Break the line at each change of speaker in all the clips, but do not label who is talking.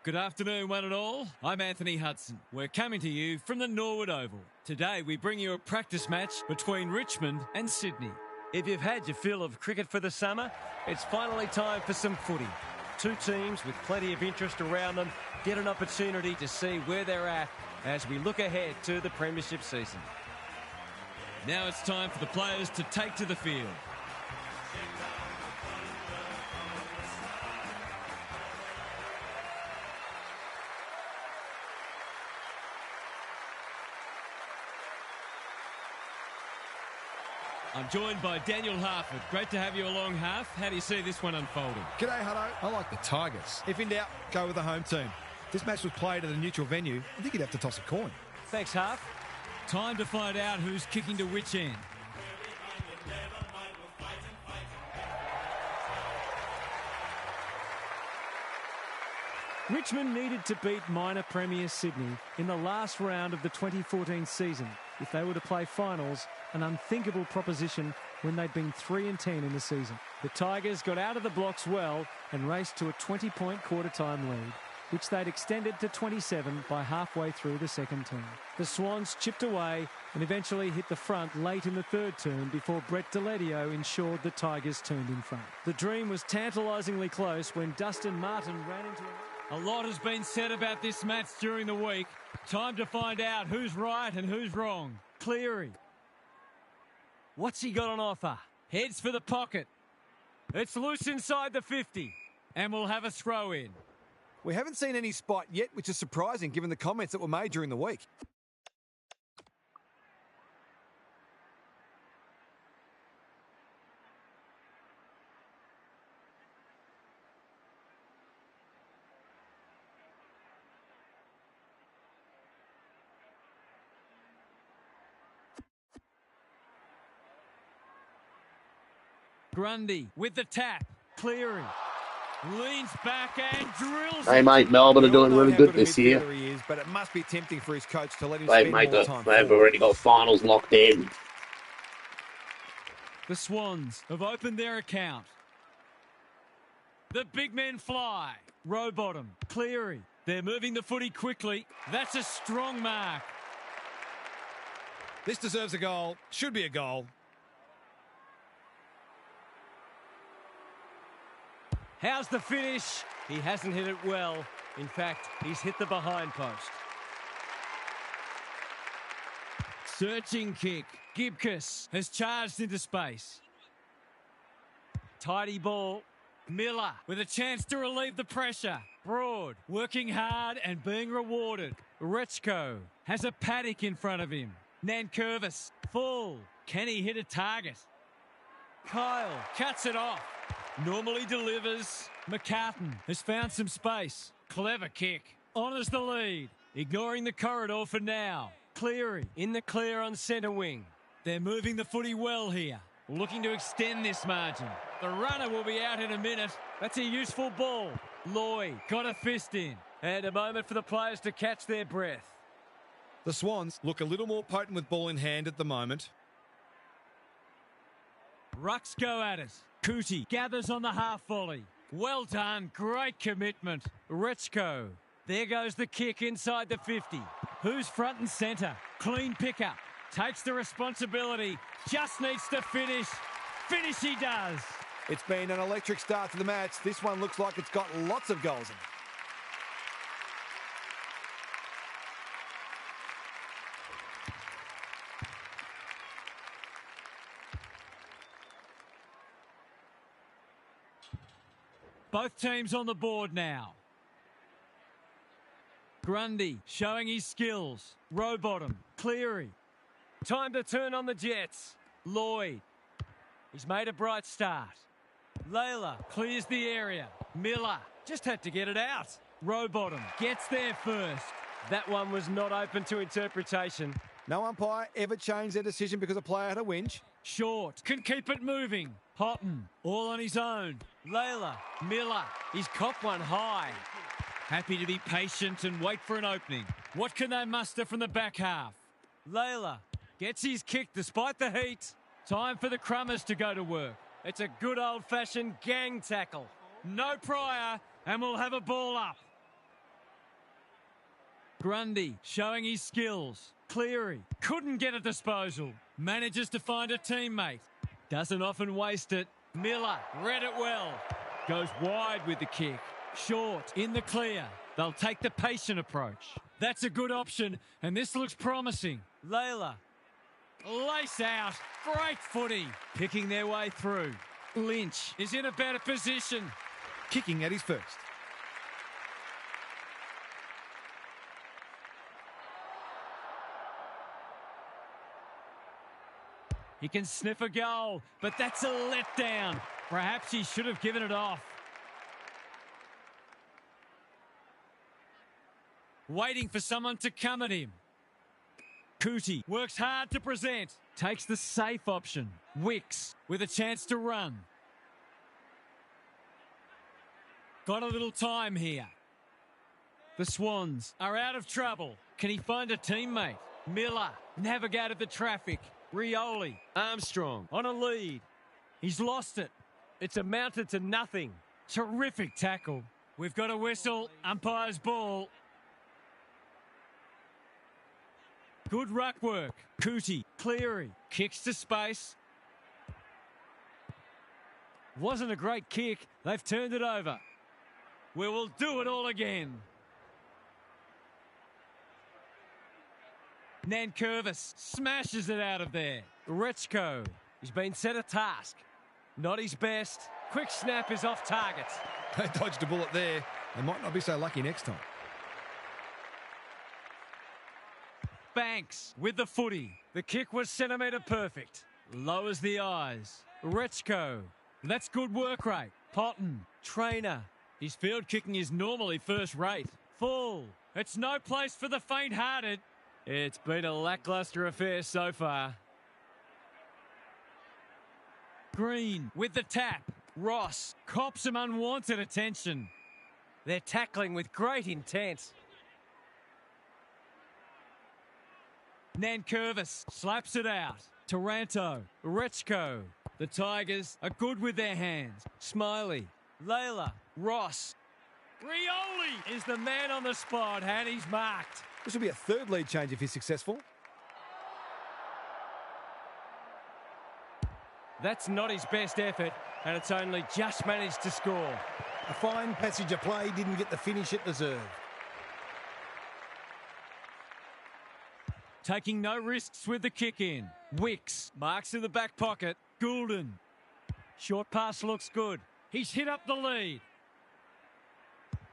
Good afternoon, one and all. I'm Anthony Hudson. We're coming to you from the Norwood Oval. Today, we bring you a practice match between Richmond and Sydney. If you've had your fill of cricket for the summer, it's finally time for some footy. Two teams with plenty of interest around them get an opportunity to see where they're at as we look ahead to the premiership season. Now it's time for the players to take to the field. I'm joined by Daniel Harford. Great to have you along, Harf. How do you see this one unfolding?
G'day, Hutto. I like the Tigers. If in doubt, go with the home team. This match was played at a neutral venue. I think you'd have to toss a coin.
Thanks, Harf. Time to find out who's kicking to which end. Richmond needed to beat minor Premier Sydney in the last round of the 2014 season if they were to play finals, an unthinkable proposition when they'd been 3-10 in the season. The Tigers got out of the blocks well and raced to a 20-point quarter-time lead, which they'd extended to 27 by halfway through the second term. The Swans chipped away and eventually hit the front late in the third term before Brett Deledio ensured the Tigers turned in front. The dream was tantalisingly close when Dustin Martin ran into a lot has been said about this match during the week. Time to find out who's right and who's wrong. Cleary. What's he got on offer? Heads for the pocket. It's loose inside the 50. And we'll have a throw in.
We haven't seen any spot yet, which is surprising given the comments that were made during the week.
Grundy with the tap. Cleary. Leans back and drills.
Hey, mate, Melbourne are doing really good this year.
He is, but it must be tempting for his coach to let him
They've
spend more time.
They've already got finals locked in.
The Swans have opened their account. The big men fly. Row bottom. Cleary. They're moving the footy quickly. That's a strong mark.
This deserves a goal. Should be a goal.
How's the finish? He hasn't hit it well. In fact, he's hit the behind post. Searching kick. Gibcus has charged into space. Tidy ball. Miller with a chance to relieve the pressure. Broad working hard and being rewarded. Rechko has a paddock in front of him. Nankervis full. Can he hit a target? Kyle cuts it off. Normally delivers. McCartan has found some space. Clever kick. Honours the lead. Ignoring the corridor for now. Cleary in the clear on centre wing. They're moving the footy well here. Looking to extend this margin. The runner will be out in a minute. That's a useful ball. Lloyd got a fist in. And a moment for the players to catch their breath.
The Swans look a little more potent with ball in hand at the moment.
Rucks go at it. Cootie gathers on the half volley. Well done. Great commitment. Rechko. There goes the kick inside the 50. Who's front and centre? Clean pickup. Takes the responsibility. Just needs to finish. Finish he does.
It's been an electric start to the match. This one looks like it's got lots of goals in it.
Both teams on the board now. Grundy showing his skills. Row bottom. Cleary. Time to turn on the Jets. Lloyd. He's made a bright start. Layla clears the area. Miller just had to get it out. Row bottom gets there first. That one was not open to interpretation.
No umpire ever changed their decision because a player had a whinge.
Short can keep it moving. Houghton all on his own. Layla, Miller, he's copped one high. Happy to be patient and wait for an opening. What can they muster from the back half? Layla gets his kick despite the heat. Time for the Crummers to go to work. It's a good old-fashioned gang tackle. No prior, and we'll have a ball up. Grundy showing his skills. Cleary couldn't get a disposal. Manages to find a teammate. Doesn't often waste it. Miller read it well. Goes wide with the kick. Short in the clear. They'll take the patient approach. That's a good option, and this looks promising. Layla. Lace out. Great footy. Picking their way through. Lynch is in a better position.
Kicking at his first.
He can sniff a goal, but that's a letdown. Perhaps he should have given it off. Waiting for someone to come at him. Cootie works hard to present. Takes the safe option. Wicks with a chance to run. Got a little time here. The Swans are out of trouble. Can he find a teammate? Miller navigated the traffic. Rioli. Armstrong on a lead. He's lost it. It's amounted to nothing. Terrific tackle. We've got a whistle. Umpire's ball. Good ruck work. Cootie. Cleary. Kicks to space. Wasn't a great kick. They've turned it over. We will do it all again. Nankervis smashes it out of there. Rechko. He's been set a task. Not his best. Quick snap is off target.
They dodged a bullet there. They might not be so lucky next time.
Banks with the footy. The kick was centimetre perfect. Lowers the eyes. Rechko. That's good work rate. Potton. Trainer. His field kicking is normally first rate. Full. It's no place for the faint-hearted. It's been a lacklustre affair so far. Green with the tap. Ross cops some unwanted attention. They're tackling with great intent. Nankervis slaps it out. Taranto. Rechko. The Tigers are good with their hands. Smiley. Layla. Ross. Rioli is the man on the spot, and he's marked.
This will be a third lead change if he's successful.
That's not his best effort, and it's only just managed to score.
A fine passage of play, didn't get the finish it deserved.
Taking no risks with the kick in. Wicks marks in the back pocket. Goulden. Short pass looks good. He's hit up the lead.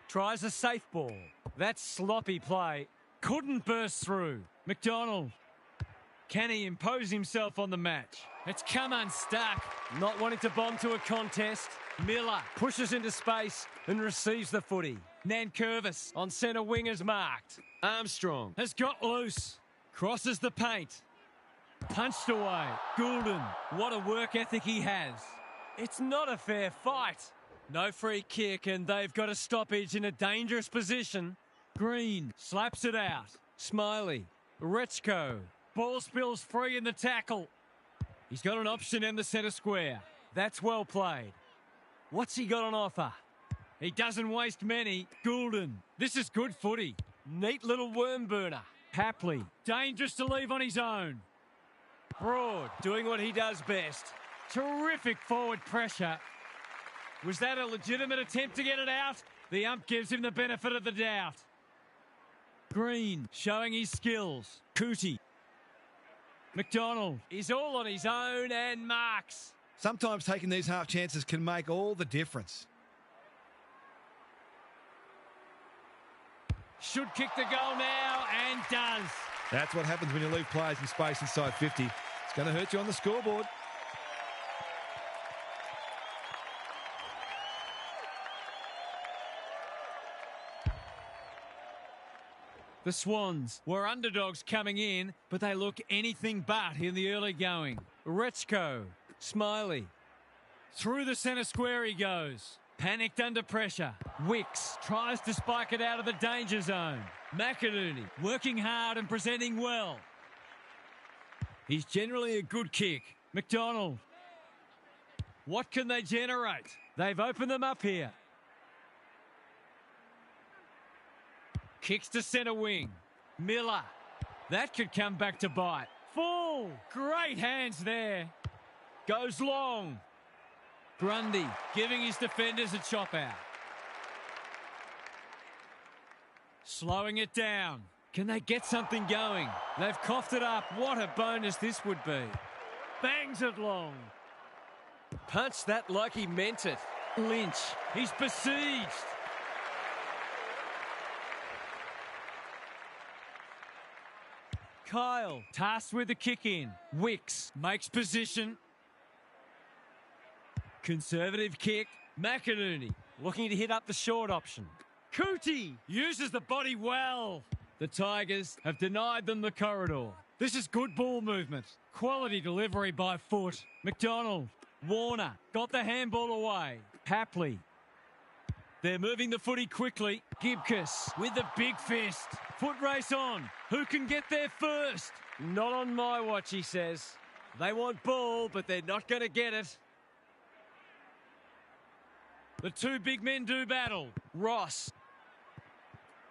Tries a safe ball. That's sloppy play. Couldn't burst through. McDonald. Can he impose himself on the match? It's come unstuck. Not wanting to bomb to a contest. Miller pushes into space and receives the footy. Nankervis on centre wing is marked. Armstrong has got loose. Crosses the paint. Punched away. Goulden. What a work ethic he has. It's not a fair fight. No free kick, and they've got a stoppage in a dangerous position. Green slaps it out. Smiley. Rechko. Ball spills free in the tackle. He's got an option in the centre square. That's well played. What's he got on offer? He doesn't waste many. Goulden. This is good footy. Neat little worm burner. Hapley. Dangerous to leave on his own. Broad. Doing what he does best. Terrific forward pressure. Was that a legitimate attempt to get it out? The ump gives him the benefit of the doubt. Green showing his skills. Cootie. McDonald is all on his own and marks.
Sometimes taking these half chances can make all the difference.
Should kick the goal now and does.
That's what happens when you leave players in space inside 50. It's going to hurt you on the scoreboard.
The Swans were underdogs coming in, but they look anything but in the early going. Rechko. Smiley. Through the centre square he goes. Panicked under pressure. Wicks tries to spike it out of the danger zone. McInerney working hard and presenting well. He's generally a good kick. McDonald. What can they generate? They've opened them up here. Kicks to centre wing. Miller. That could come back to bite. Full. Great hands there. Goes long. Grundy giving his defenders a chop out. Slowing it down. Can they get something going? They've coughed it up. What a bonus this would be. Bangs it long. Punched that like he meant it. Lynch. He's besieged. Kyle tasked with the kick in. Wicks makes position. Conservative kick. McInerney looking to hit up the short option. Cootie uses the body well. The Tigers have denied them the corridor. This is good ball movement. Quality delivery by foot. McDonald. Warner got the handball away. Hapley. They're moving the footy quickly. Gibcus with the big fist. Foot race on. Who can get there first? Not on my watch, he says. They want ball, but they're not going to get it. The two big men do battle. Ross.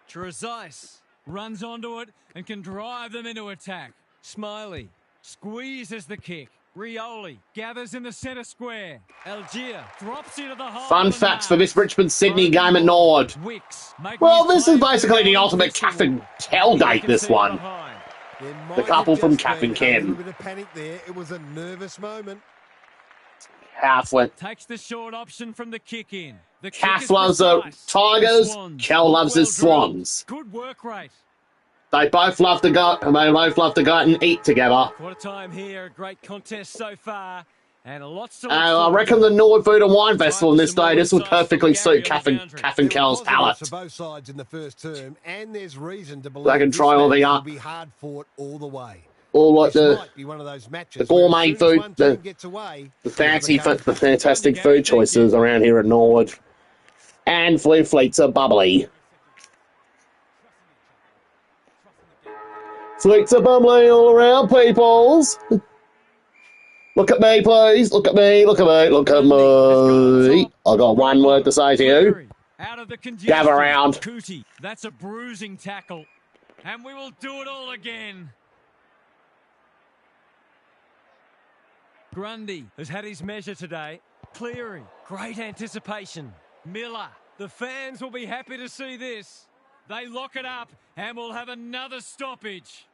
Trezise runs onto it and can drive them into attack. Smiley squeezes the kick. Rioli gathers in the centre square. Algier drops into the hole.
Fun facts for this Richmond-Sydney game at Nord. Well, this is basically the ultimate Caff and tailgate, this one. The couple from Caff and Ken.
A little bit of panic there. It was a nervous moment.
Halfway.
Takes the short option from the kick in. The
Cass loves the Tigers. Kel loves his Swans.
Good work rate.
They both love to go. They both love to go out and eat together.
What a time here! A great contest so far, and lots to.
I reckon the Nord Food and Wine Festival in this day, this would perfectly suit Caff and Kel's palate.
For both sides in the first term, and there's reason to believe
they can try all the
will be hard fought all the way.
All like
the
gourmet food, the fantastic food choices around here at Nord. And Flea Fleets are bubbly. Fleets are bubbly all around, peoples. Look at me, please. Look at me. Look at me. Look at me. I got one word to say to you. Gather round.
Cootie. That's a bruising tackle. And we will do it all again. Grundy has had his measure today. Cleary, great anticipation. Miller, the fans will be happy to see this. They lock it up and we'll have another stoppage.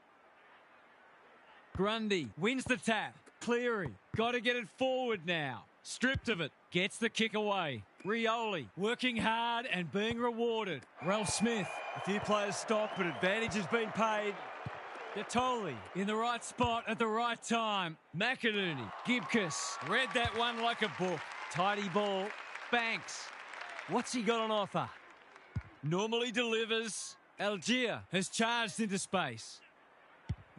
Grundy wins the tap. Cleary, got to get it forward now. Stripped of it, gets the kick away. Rioli, working hard and being rewarded. Ralph Smith, a few players stopped, but advantage has been paid. Gatoli in the right spot at the right time. McInerney, Gibcus, read that one like a book. Tidy ball. Banks. What's he got on offer? Normally delivers. Algier has charged into space.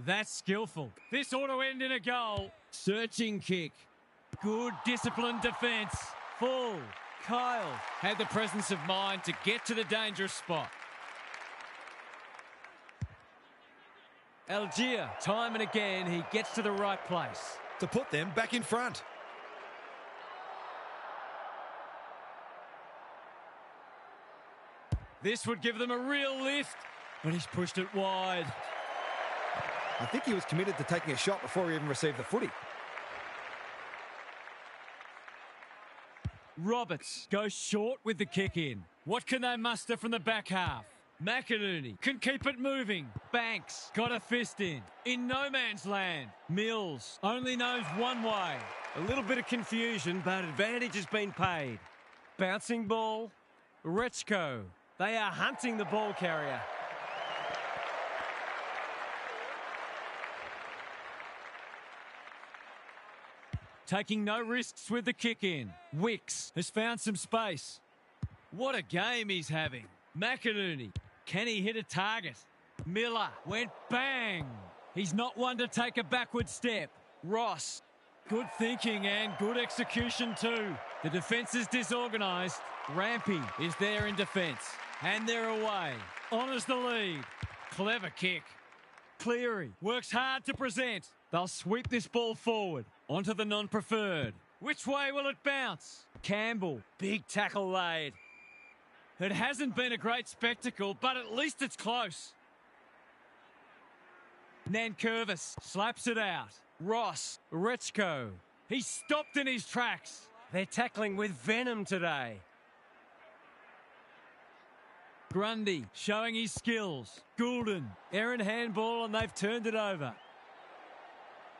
That's skillful. This ought to end in a goal. Searching kick. Good disciplined defence. Full. Kyle had the presence of mind to get to the dangerous spot. Algier, time and again, he gets to the right place.
To put them back in front.
This would give them a real lift, but he's pushed it wide.
I think he was committed to taking a shot before he even received the footy.
Roberts goes short with the kick in. What can they muster from the back half? McInerney can keep it moving. Banks got a fist in no man's land. Mills only knows one way. A little bit of confusion, but advantage has been paid. Bouncing ball. Rechko. They are hunting the ball carrier. Taking no risks with the kick in. Wicks has found some space. What a game he's having. McInerney. Can he hit a target? Miller went bang. He's not one to take a backward step. Ross. Good thinking and good execution too. The defence is disorganised. Rampy is there in defence. And they're away. Honours the lead. Clever kick. Cleary works hard to present. They'll sweep this ball forward onto the non-preferred. Which way will it bounce? Campbell, big tackle laid. It hasn't been a great spectacle, but at least it's close. Nankervis slaps it out. Ross, Rechko. He's stopped in his tracks. They're tackling with venom today. Grundy showing his skills. Goulden, errant handball, and they've turned it over.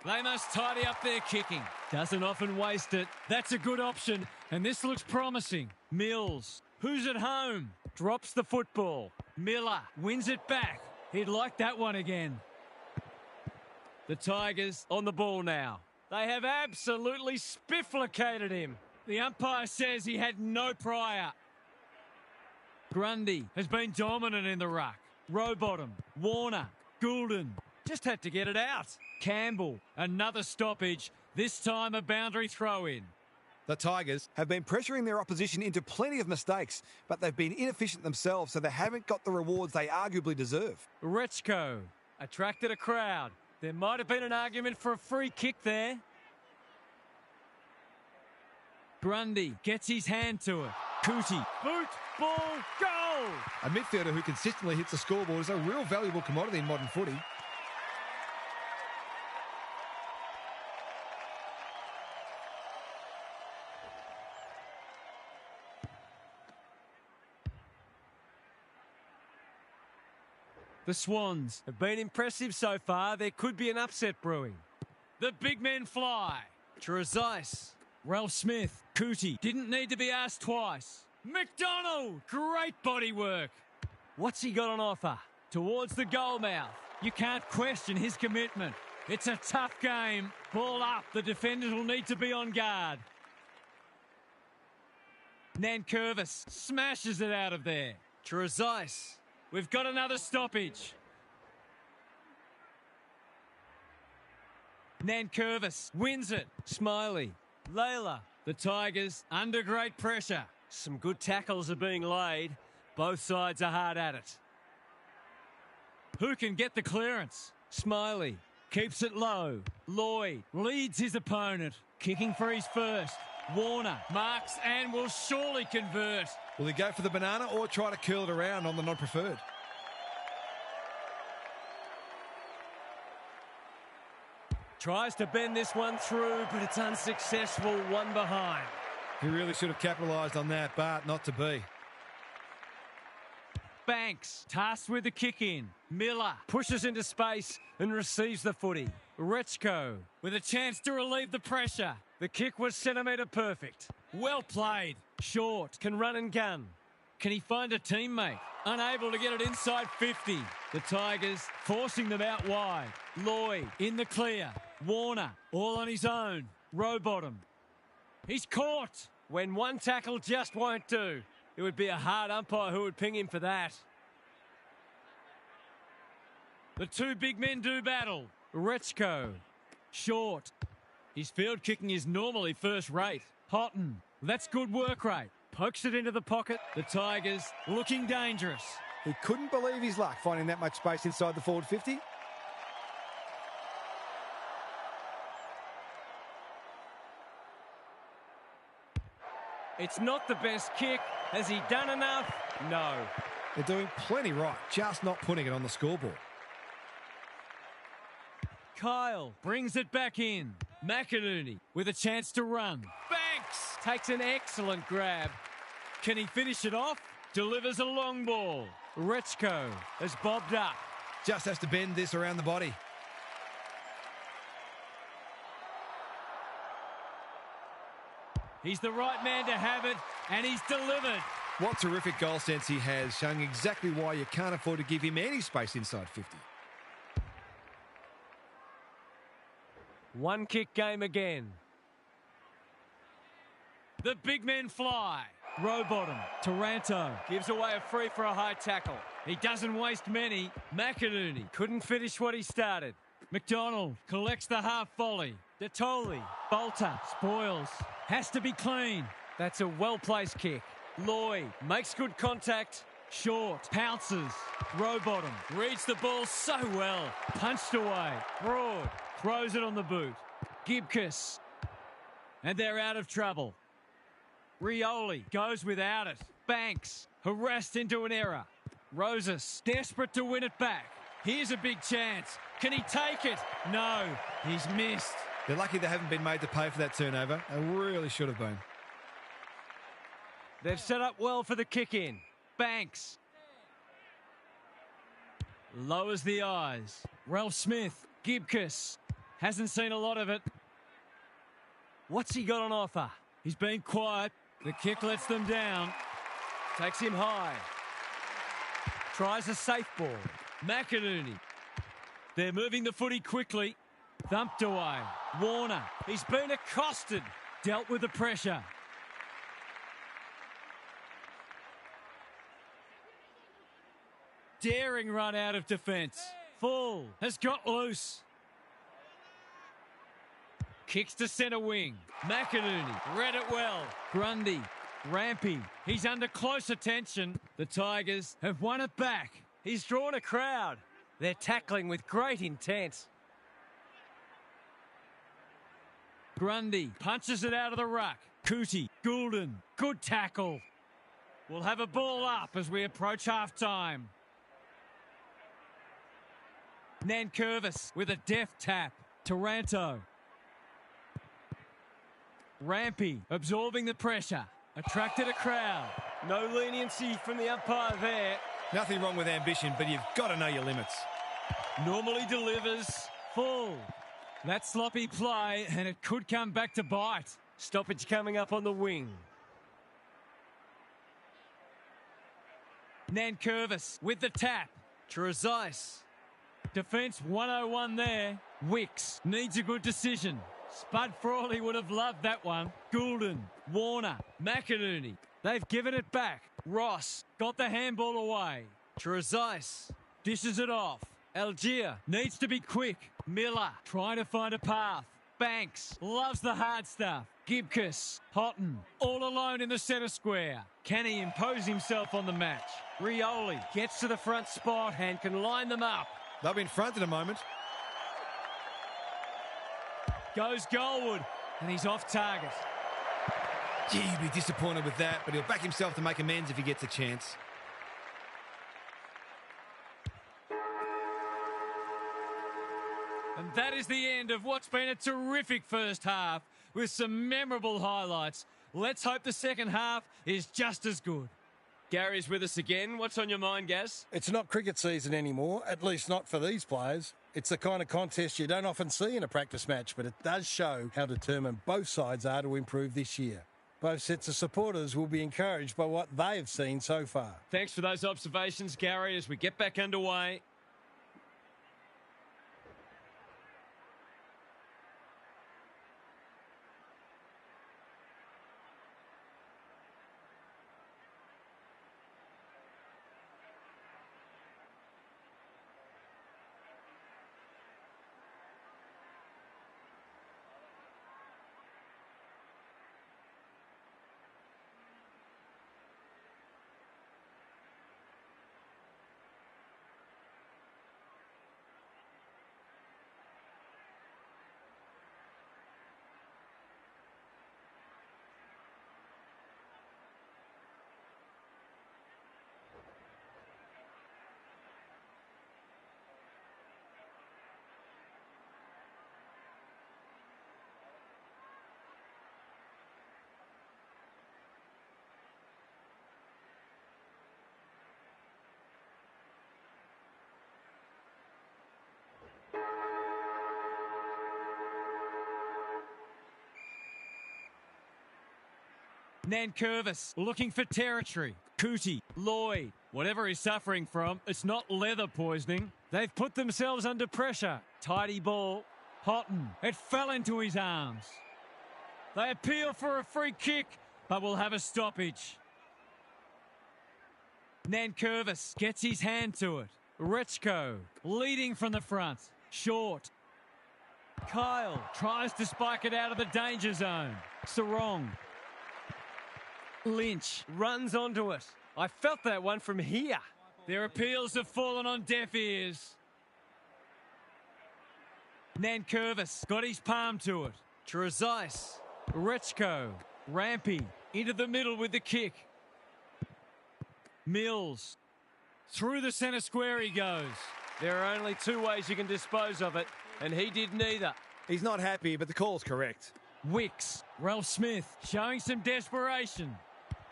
They must tidy up their kicking. Doesn't often waste it. That's a good option, and this looks promising. Mills, who's at home, drops the football. Miller wins it back. He'd like that one again. The Tigers on the ball now. They have absolutely spifflicated him. The umpire says he had no prior. Grundy has been dominant in the ruck. Rowbottom, Warner, Goulden just had to get it out. Campbell, another stoppage, this time a boundary throw-in.
The Tigers have been pressuring their opposition into plenty of mistakes, but they've been inefficient themselves, so they haven't got the rewards they arguably deserve.
Rechko attracted a crowd. There might have been an argument for a free kick there. Grundy gets his hand to it. Cootie, boot, ball, goal!
A midfielder who consistently hits the scoreboard is a real valuable commodity in modern footy.
The Swans have been impressive so far. There could be an upset brewing. The big men fly. Trezise, Ralph Smith, Cootie. Didn't need to be asked twice. McDonald, great body work. What's he got on offer? Towards the goal mouth. You can't question his commitment. It's a tough game. Ball up. The defenders will need to be on guard. Nankervis smashes it out of there. Trezise. We've got another stoppage. Nankervis wins it. Smiley. Layla. The Tigers under great pressure. Some good tackles are being laid. Both sides are hard at it. Who can get the clearance? Smiley. Keeps it low. Lloyd leads his opponent. Kicking for his first. Warner marks and will surely convert.
Will he go for the banana or try to curl it around on the non-preferred?
Tries to bend this one through, but it's unsuccessful. One behind.
He really should have capitalised on that, but not to be.
Banks tasked with the kick in. Miller pushes into space and receives the footy. Rechko with a chance to relieve the pressure. The kick was centimetre perfect. Well played. Short can run and gun. Can he find a teammate? Unable to get it inside 50. The Tigers forcing them out wide. Lloyd in the clear. Warner all on his own. Rowbottom. He's caught. When one tackle just won't do, it would be a hard umpire who would ping him for that. The two big men do battle. Rechko. Short. His field kicking is normally first rate. Houghton. That's good work rate. Pokes it into the pocket. The Tigers looking dangerous.
He couldn't believe his luck finding that much space inside the forward 50.
It's not the best kick. Has he done enough? No.
They're doing plenty right, just not putting it on the scoreboard.
Kyle brings it back in. McInerney with a chance to run. Banks takes an excellent grab. Can he finish it off? Delivers a long ball. Rechko has bobbed up.
Just has to bend this around the body.
He's the right man to have it, and he's delivered.
What terrific goal sense he has, showing exactly why you can't afford to give him any space inside 50.
One kick game again. The big men fly. Rowbottom. Taranto gives away a free for a high tackle. He doesn't waste many. McInerney couldn't finish what he started. McDonald collects the half volley. Detoli. Bolter spoils. Has to be clean. That's a well-placed kick. Lloyd makes good contact. Short. Pounces. Rowbottom reads the ball so well. Punched away. Broad. Throws it on the boot. Gibcus. And they're out of trouble. Rioli goes without it. Banks harassed into an error. Rosas desperate to win it back. Here's a big chance. Can he take it? No, he's missed.
They're lucky they haven't been made to pay for that turnover. They really should have been.
They've set up well for the kick-in. Banks. Lowers the eyes. Ralph Smith. Gibcus. Hasn't seen a lot of it. What's he got on offer? He's been quiet. The kick lets them down. Takes him high. Tries a safe ball. McInerney. They're moving the footy quickly. Thumped away. Warner. He's been accosted. Dealt with the pressure. Daring run out of defence. Full has got loose. Kicks to centre wing. McInerney read it well. Grundy. Rampy. He's under close attention. The Tigers have won it back. He's drawn a crowd. They're tackling with great intent. Grundy punches it out of the ruck. Cootie. Goulden. Good tackle. We'll have a ball up as we approach half-time. Nankervis with a deft tap. Taranto. Rampy absorbing the pressure. Attracted a crowd. No leniency from the umpire there.
Nothing wrong with ambition, but you've got to know your limits.
Normally delivers. Full. That sloppy play, and it could come back to bite. Stoppage coming up on the wing. Nankervis with the tap. Trezise. Defence 101 there. Wicks needs a good decision. Spud Frawley would have loved that one. Goulden, Warner, McInerney. They've given it back. Ross got the handball away. Trezise dishes it off. Algier needs to be quick. Miller trying to find a path. Banks loves the hard stuff. Gibcus, Houghton, all alone in the centre square. Can he impose himself on the match? Rioli gets to the front spot and can line them up.
They'll be in front in a moment.
Goes Goldwood, and he's off target.
Gee, he'd be disappointed with that, but he'll back himself to make amends if he gets a chance.
And that is the end of what's been a terrific first half with some memorable highlights. Let's hope the second half is just as good. Gary's with us again. What's on your mind, Gaz?
It's not cricket season anymore, at least not for these players. It's the kind of contest you don't often see in a practice match, but it does show how determined both sides are to improve this year. Both sets of supporters will be encouraged by what they have seen so far.
Thanks for those observations, Gary, as we get back underway. Nankervis looking for territory. Cootie, Lloyd, whatever he's suffering from, it's not leather poisoning. They've put themselves under pressure. Tidy ball. Houghton. It fell into his arms. They appeal for a free kick, but will have a stoppage. Nankervis gets his hand to it. Rechko leading from the front. Short. Kyle tries to spike it out of the danger zone. Sarong. Lynch runs onto it. I felt that one from here. Their appeals have fallen on deaf ears. Nankervis got his palm to it. Trezise. Rechko. Rampy into the middle with the kick. Mills. Through the centre square he goes.
There are only two ways you can dispose of it, and he did neither.
He's not happy, but the call's correct.
Wicks, Ralph Smith, showing some desperation.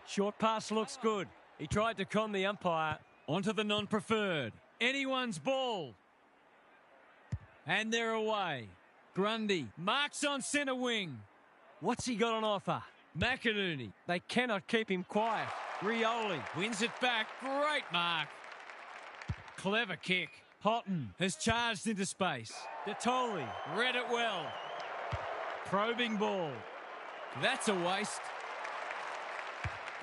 Short pass looks good. He tried to con the umpire. Onto the non-preferred. Anyone's ball. And they're away. Grundy marks on centre wing. What's he got on offer? McInerney. They cannot keep him quiet. Rioli wins it back. Great mark. Clever kick. Houghton has charged into space. Detoli read it well. Probing ball. That's a waste.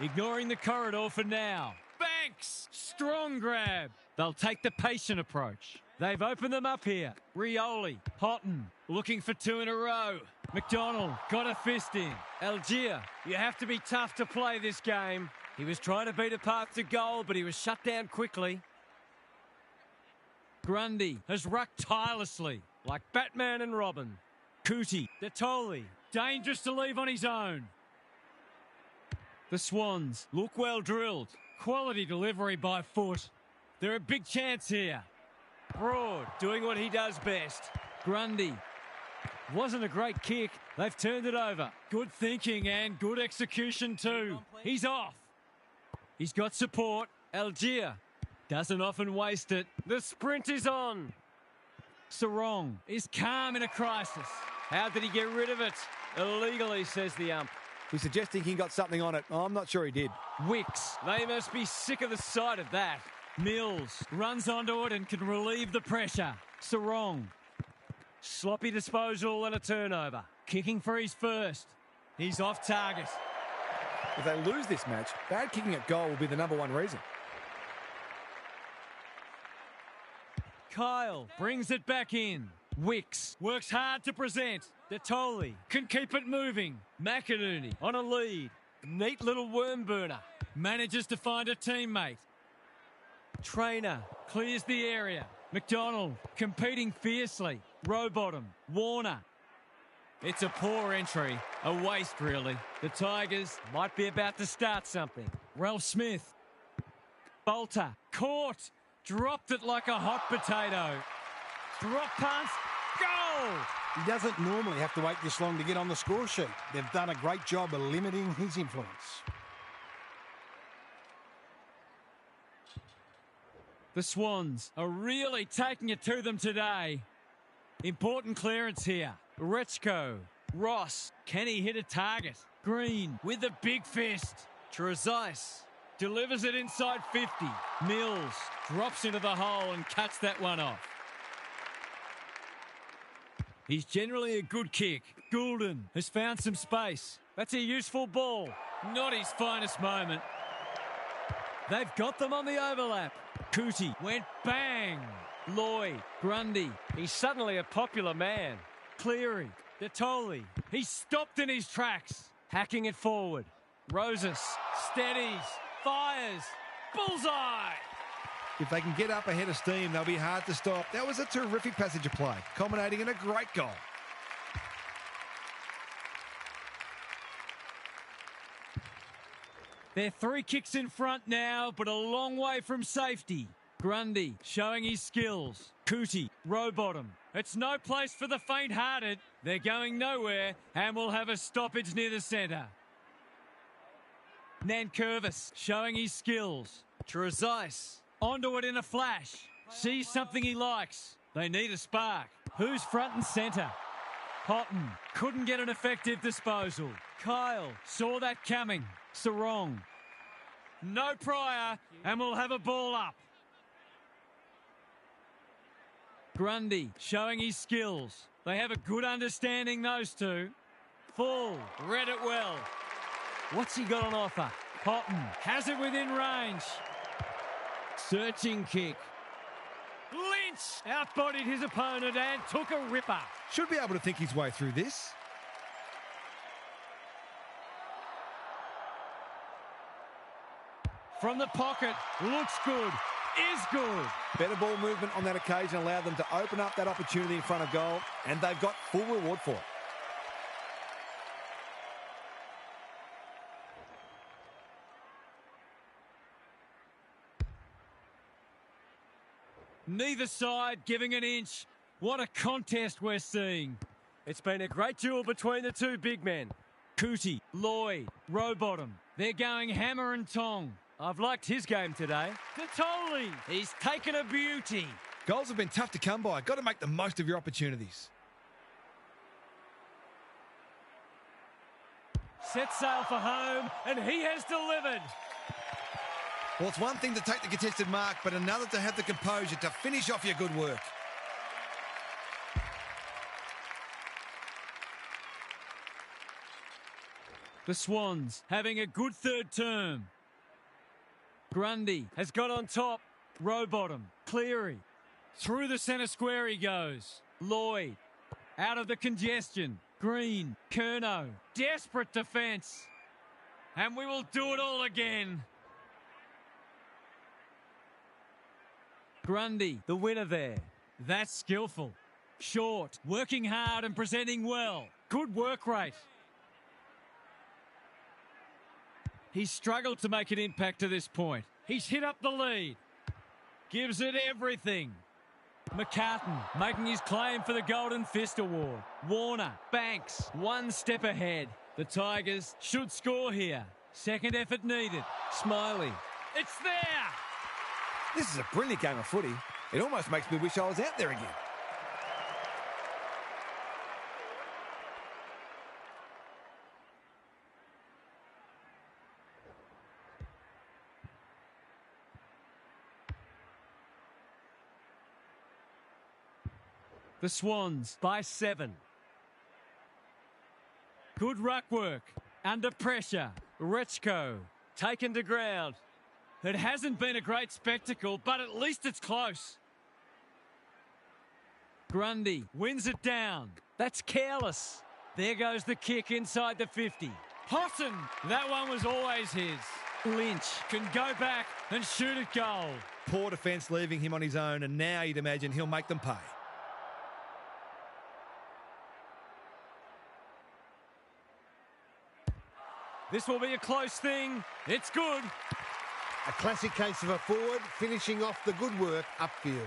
Ignoring the corridor for now. Banks. Strong grab. They'll take the patient approach. They've opened them up here. Rioli. Houghton looking for two in a row. McDonald got a fist in. Algier, you have to be tough to play this game. He was trying to beat a path to goal, but he was shut down quickly. Grundy has rucked tirelessly, like Batman and Robin. Cootie, Detoli, dangerous to leave on his own. The Swans look well drilled. Quality delivery by foot. They're a big chance here. Broad doing what he does best. Grundy. Wasn't a great kick. They've turned it over. Good thinking and good execution too. He's off. He's got support. Algier doesn't often waste it. The sprint is on. Sarong is calm in a crisis. How did he get rid of it? Illegally, says the ump.
He's suggesting he got something on it. I'm not sure he did.
Wicks. They must be sick of the sight of that. Mills runs onto it and can relieve the pressure. Sarong. Sloppy disposal and a turnover. Kicking for his first. He's off target.
If they lose this match, bad kicking at goal will be the number one reason.
Kyle brings it back in. Wicks works hard to present. Detoli can keep it moving. McInerney on a lead. Neat little worm burner. Manages to find a teammate. Trainer clears the area. McDonald competing fiercely. Rowbottom. Warner. It's a poor entry. A waste, really. The Tigers might be about to start something. Ralph Smith. Bolter. Caught. Dropped it like a hot potato. Drop pass. Goal!
He doesn't normally have to wait this long to get on the score sheet. They've done a great job of limiting his influence.
The Swans are really taking it to them today. Important clearance here. Rechko. Ross. Can he hit a target? Green with a big fist. Trezise delivers it inside 50. Mills drops into the hole and cuts that one off. He's generally a good kick. Goulden has found some space. That's a useful ball. Not his finest moment. They've got them on the overlap. Cootie went bang. Lloyd, Grundy. He's suddenly a popular man. Cleary, Detoli. He's stopped in his tracks. Hacking it forward. Rosas steadies, fires. Bullseye!
If they can get up ahead of steam, they'll be hard to stop. That was a terrific passage of play, culminating in a great goal.
They're 3 kicks in front now, but a long way from safety. Grundy showing his skills. Cootie, Rowbottom. It's no place for the faint-hearted. They're going nowhere and will have a stoppage near the centre. Nankervis showing his skills. Trezise onto it in a flash. Sees something he likes. They need a spark. Who's front and centre? Houghton couldn't get an effective disposal. Kyle saw that coming. Sarong. No prior, and we'll have a ball up. Grundy showing his skills. They have a good understanding, those two. Full. Read it well. What's he got on offer? Houghton has it within range. Searching kick. Lynch outbodied his opponent and took a ripper.
Should be able to think his way through this.
From the pocket, looks good, is good.
Better ball movement on that occasion allowed them to open up that opportunity in front of goal, and they've got full reward for it.
Neither side giving an inch. What a contest we're seeing. It's been a great duel between the two big men. Cootie, Lloyd, Rowbottom. They're going hammer and tong. I've liked his game today. Tatoli, he's taken a beauty.
Goals have been tough to come by. Got to make the most of your opportunities.
Set sail for home, and he has delivered.
Well, it's one thing to take the contested mark, but another to have the composure to finish off your good work.
The Swans having a good third term. Grundy has got on top. Rowbottom, Cleary. Through the centre square he goes. Lloyd, out of the congestion. Green, Curnow, desperate defence. And we will do it all again. Grundy, the winner there. That's skillful. Short, working hard and presenting well. Good work rate. He's struggled to make an impact to this point. He's hit up the lead. Gives it everything. McCartan making his claim for the Golden Fist Award. Warner, Banks, one step ahead. The Tigers should score here. Second effort needed. Smiley. It's there!
This is a brilliant game of footy. It almost makes me wish I was out there again.
The Swans by 7. Good ruck work. Under pressure. Rechko taken to ground. It hasn't been a great spectacle, but at least it's close. Grundy wins it down. That's careless. There goes the kick inside the 50. Hosson, that one was always his. Lynch can go back and shoot at goal.
Poor defence leaving him on his own, and now you'd imagine he'll make them pay.
This will be a close thing. It's good.
A classic case of a forward finishing off the good work upfield.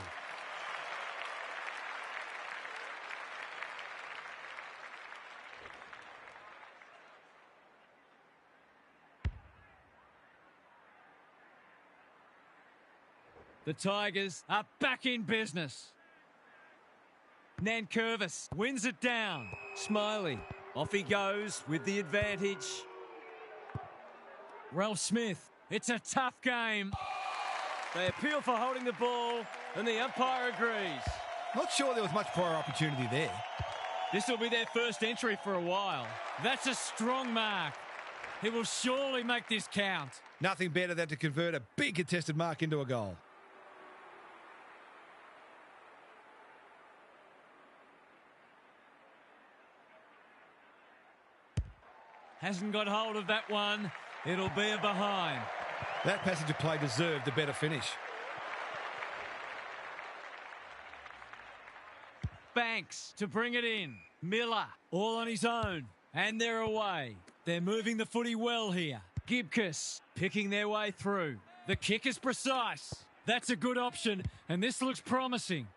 The Tigers are back in business. Nankervis wins it down. Smiley, off he goes with the advantage. Ralph Smith, it's a tough game. They appeal for holding the ball, and the umpire agrees.
Not sure there was much prior opportunity there.
This will be their first entry for a while. That's a strong mark. He will surely make this count.
Nothing better than to convert a big contested mark into a goal.
Hasn't got hold of that one. It'll be a behind.
That passage of play deserved a better finish.
Banks to bring it in. Miller all on his own. And they're away. They're moving the footy well here. Gibcus picking their way through. The kick is precise. That's a good option, and this looks promising.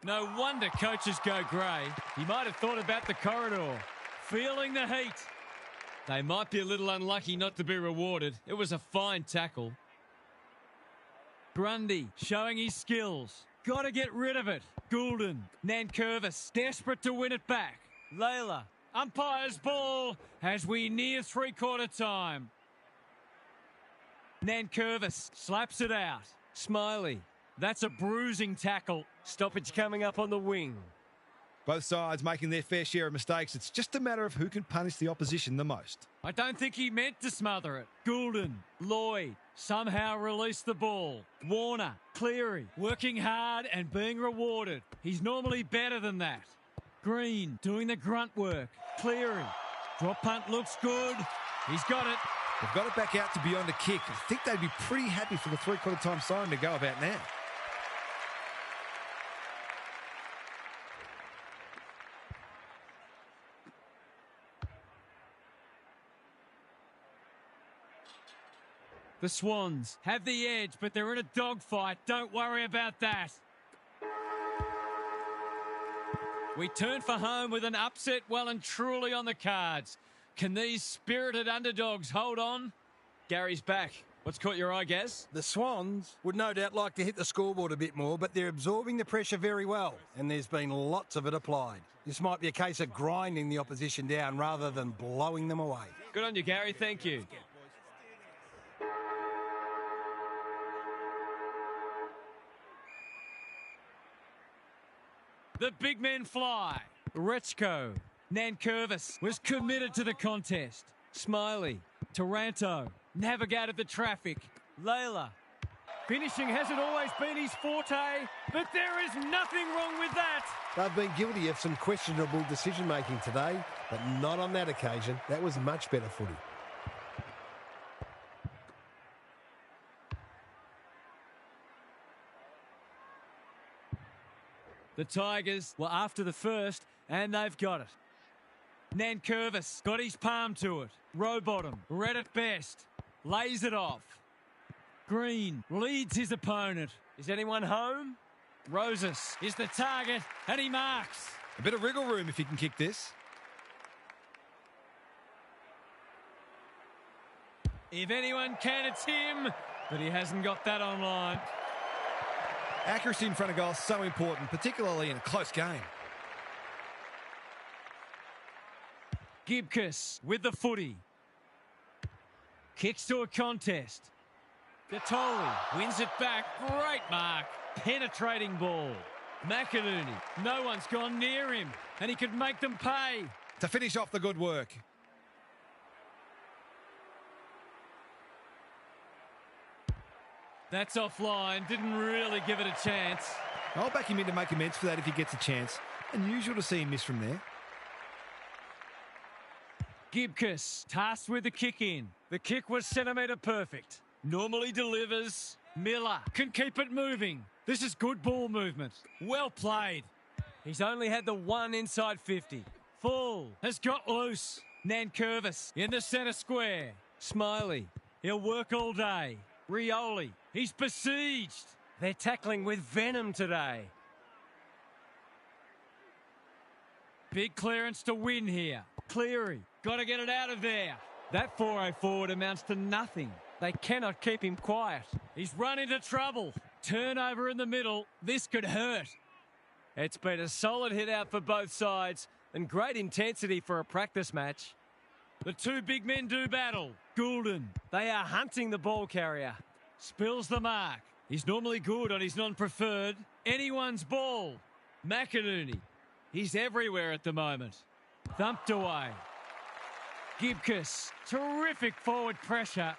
No wonder coaches go grey. He might have thought about the corridor. Feeling the heat. They might be a little unlucky not to be rewarded. It was a fine tackle. Grundy showing his skills. Got to get rid of it. Goulden, Nankervis, desperate to win it back. Layla, umpire's ball as we near three-quarter time. Nankervis slaps it out. Smiley, that's a bruising tackle. Stoppage coming up on the wing.
Both sides making their fair share of mistakes. It's just a matter of who can punish the opposition the most.
I don't think he meant to smother it. Goulden, Lloyd, somehow released the ball. Warner, Cleary, working hard and being rewarded. He's normally better than that. Green, doing the grunt work. Cleary, drop punt looks good. He's got it.
They've got it back out to beyond a kick. I think they'd be pretty happy for the three-quarter time siren to go about now.
The Swans have the edge, but they're in a dogfight. Don't worry about that. We turn for home with an upset well and truly on the cards. Can these spirited underdogs hold on? Gary's back. What's caught your eye, Gaz?
The Swans would no doubt like to hit the scoreboard a bit more, but they're absorbing the pressure very well, and there's been lots of it applied. This might be a case of grinding the opposition down rather than blowing them away.
Good on you, Gary. Thank you. The big men fly. Rechko. Nankervis was committed to the contest. Smiley. Taranto. Navigated the traffic. Layla. Finishing hasn't always been his forte, but there is nothing wrong with that.
They've been guilty of some questionable decision-making today, but not on that occasion. That was much better footy.
The Tigers were after the first, and they've got it. Nankervis got his palm to it. Rowbottom read it best. Lays it off. Green leads his opponent. Is anyone home? Roses is the target, and he marks.
A bit of wriggle room if he can kick this.
If anyone can, it's him, but he hasn't got that online.
Accuracy in front of goal is so important, particularly in a close game.
Gibcus with the footy. Kicks to a contest. Gatoli wins it back. Great mark. Penetrating ball. McInerney. No one's gone near him, and he could make them pay.
To finish off the good work.
That's offline. Didn't really give it a chance.
I'll back him in to make amends for that if he gets a chance. Unusual to see him miss from there.
Gibcus tasked with the kick in. The kick was centimetre perfect. Normally delivers. Miller can keep it moving. This is good ball movement. Well played. He's only had the one inside 50. Full has got loose. Nankervis in the centre square. Smiley. He'll work all day. Rioli. He's besieged. They're tackling with venom today. Big clearance to win here. Cleary. Got to get it out of there. That 4-0 forward amounts to nothing. They cannot keep him quiet. He's run into trouble. Turnover in the middle. This could hurt. It's been a solid hit out for both sides and great intensity for a practice match. The two big men do battle. Goulden. They are hunting the ball carrier. Spills the mark. He's normally good on his non-preferred. Anyone's ball. McInerney. He's everywhere at the moment. Thumped away. Gibcus. Terrific forward pressure.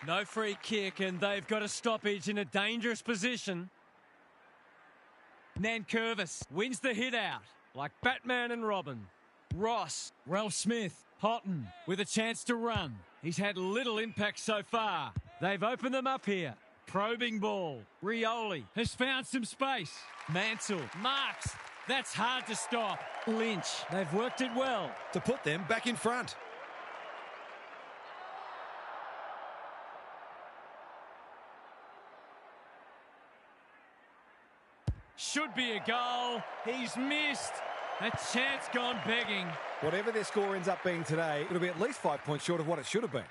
No free kick, and they've got a stoppage in a dangerous position. Nankervis wins the hit out, like Batman and Robin. Ross, Ralph Smith, Houghton with a chance to run. He's had little impact so far. They've opened them up here. Probing ball. Rioli has found some space. Mansell marks. That's hard to stop. Lynch, they've worked it well.
To put them back in front.
Should be a goal. He's missed. A chance gone begging.
Whatever their score ends up being today, it'll be at least 5 points short of what it should have been.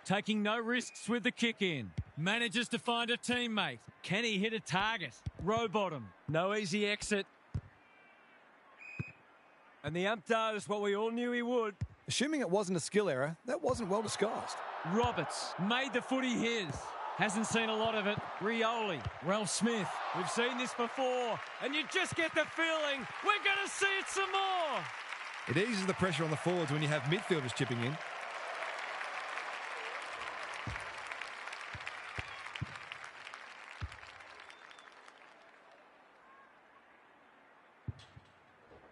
Taking no risks with the kick in. Manages to find a teammate. Can he hit a target? Rowbottom. No easy exit. And the ump does what we all knew he would.
Assuming it wasn't a skill error, that wasn't well disguised.
Roberts made the footy his. Hasn't seen a lot of it. Rioli, Ralph Smith. We've seen this before, and you just get the feeling we're going to see it some more.
It eases the pressure on the forwards when you have midfielders chipping in.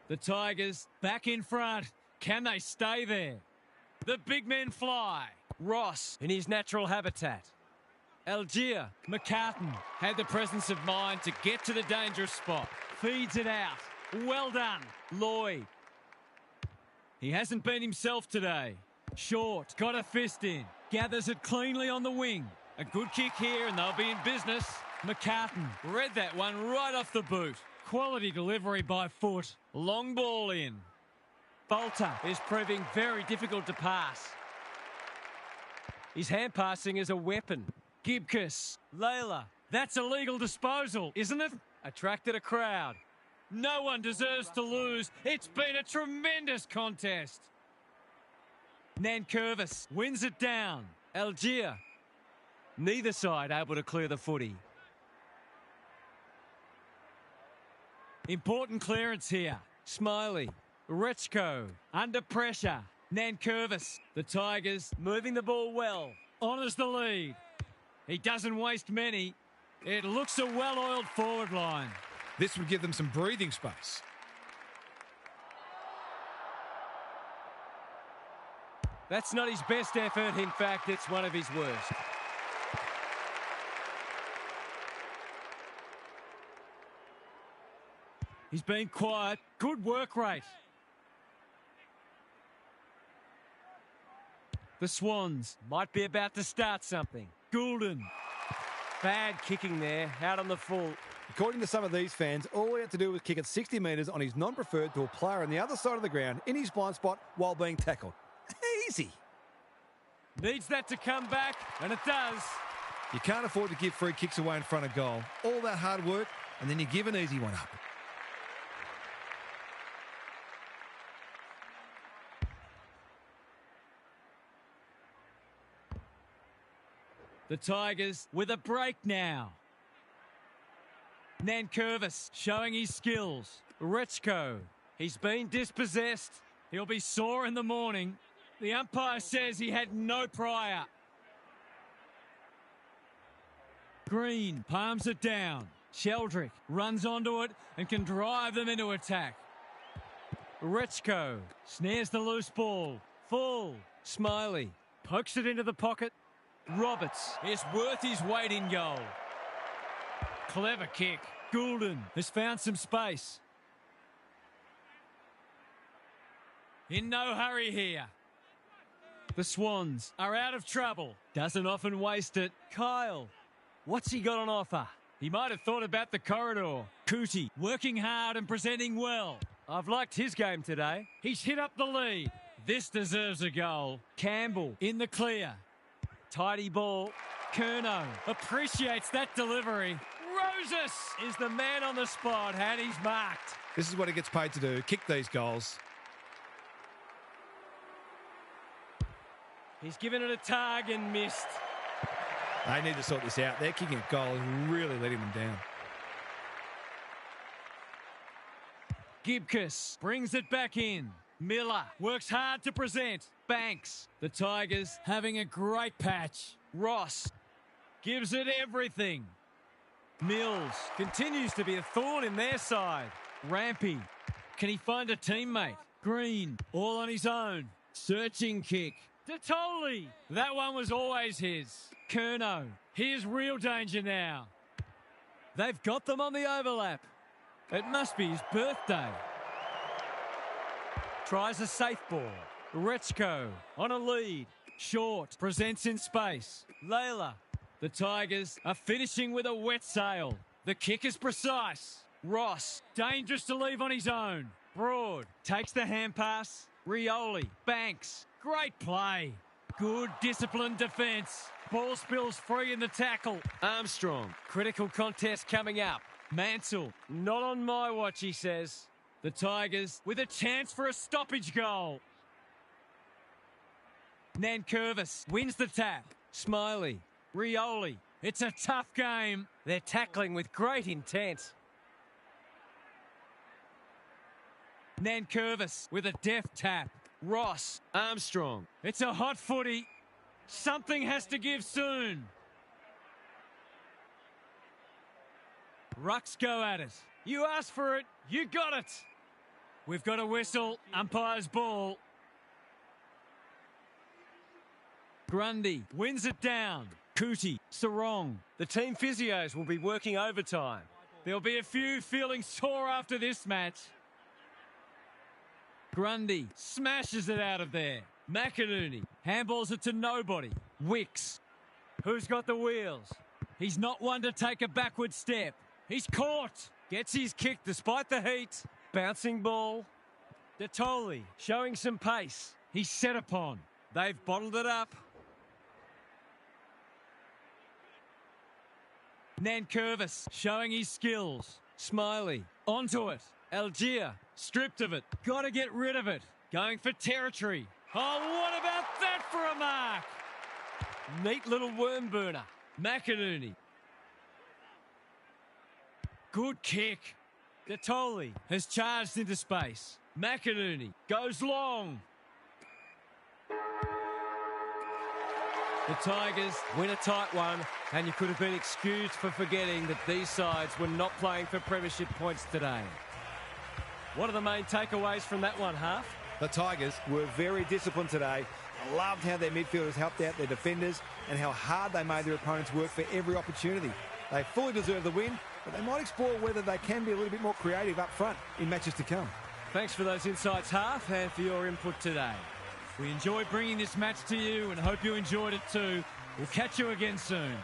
The Tigers back in front. Can they stay there? The big men fly. Ross in his natural habitat. Algier, McCartan had the presence of mind to get to the dangerous spot. Feeds it out. Well done, Lloyd. He hasn't been himself today. Short, got a fist in. Gathers it cleanly on the wing. A good kick here and they'll be in business. McCartan read that one right off the boot. Quality delivery by foot. Long ball in. Bolter is proving very difficult to pass. His hand passing is a weapon. Gibcus. Layla. That's a legal disposal, isn't it? Attracted a crowd. No one deserves to lose. It's been a tremendous contest. Nankervis wins it down. Algier. Neither side able to clear the footy. Important clearance here. Smiley. Rechko under pressure. Nankervis. The Tigers moving the ball well. Honours the lead. He doesn't waste many. It looks a well-oiled forward line.
This would give them some breathing space.
That's not his best effort. In fact, it's one of his worst. He's been quiet. Good work rate. The Swans might be about to start something. Goulden. Bad kicking there, out on the full.
According to some of these fans, all he had to do was kick it 60 metres on his non-preferred to a player on the other side of the ground in his blind spot while being tackled. Easy.
Needs that to come back, and it does.
You can't afford to give free kicks away in front of goal. All that hard work, and then you give an easy one up.
The Tigers with a break now. Nankervis showing his skills. Rechko, he's been dispossessed. He'll be sore in the morning. The umpire says he had no prior. Green palms it down. Sheldrick runs onto it and can drive them into attack. Rechko snares the loose ball. Full. Smiley pokes it into the pocket. Roberts is worth his weight in goal. Clever kick. Goulden has found some space. In no hurry here. The Swans are out of trouble. Doesn't often waste it. Kyle, what's he got on offer? He might have thought about the corridor. Cootie working hard and presenting well. I've liked his game today. He's hit up the lead. This deserves a goal. Campbell in the clear. Tidy ball. Curnow appreciates that delivery. Roses is the man on the spot, and he's marked.
This is what he gets paid to do, kick these goals.
He's given it a tug and missed.
They need to sort this out. Their kicking a goal is really letting them down.
Gibcus brings it back in. Miller works hard to present. Banks. The Tigers having a great patch. Ross gives it everything. Mills continues to be a thorn in their side. Rampy. Can he find a teammate? Green all on his own. Searching kick. Detoli. That one was always his. Curnow. Here's real danger now. They've got them on the overlap. It must be his birthday. Tries a safe ball. Rechko on a lead. Short presents in space. Layla. The Tigers are finishing with a wet sail. The kick is precise. Ross, dangerous to leave on his own. Broad takes the hand pass. Rioli. Banks. Great play. Good disciplined defence. Ball spills free in the tackle. Armstrong. Critical contest coming up. Mansell. Not on my watch, he says. The Tigers with a chance for a stoppage goal. Nankervis wins the tap. Smiley. Rioli. It's a tough game. They're tackling with great intent. Nankervis with a deft tap. Ross. Armstrong. It's a hot footy. Something has to give soon. Rucks go at it. You asked for it. You got it. We've got a whistle. Umpire's ball. Grundy wins it down. Cootie. Sarong. The team physios will be working overtime. There'll be a few feeling sore after this match. Grundy smashes it out of there. McInerney handballs it to nobody. Wicks. Who's got the wheels? He's not one to take a backward step. He's caught. Gets his kick despite the heat. Bouncing ball. Detoli showing some pace. He's set upon. They've bottled it up. Nankervis showing his skills. Smiley onto it. Algier stripped of it. Got to get rid of it. Going for territory. Oh, what about that for a mark? Neat little worm burner. McInerney. Good kick. Detoli has charged into space. McInerney goes long. The Tigers win a tight one, and you could have been excused for forgetting that these sides were not playing for premiership points today. What are the main takeaways from that one, Half?
The Tigers were very disciplined today. I loved how their midfielders helped out their defenders and how hard they made their opponents work for every opportunity. They fully deserve the win, but they might explore whether they can be a little bit more creative up front in matches to come.
Thanks for those insights, Half, and for your input today. We enjoyed bringing this match to you and hope you enjoyed it too. We'll catch you again soon.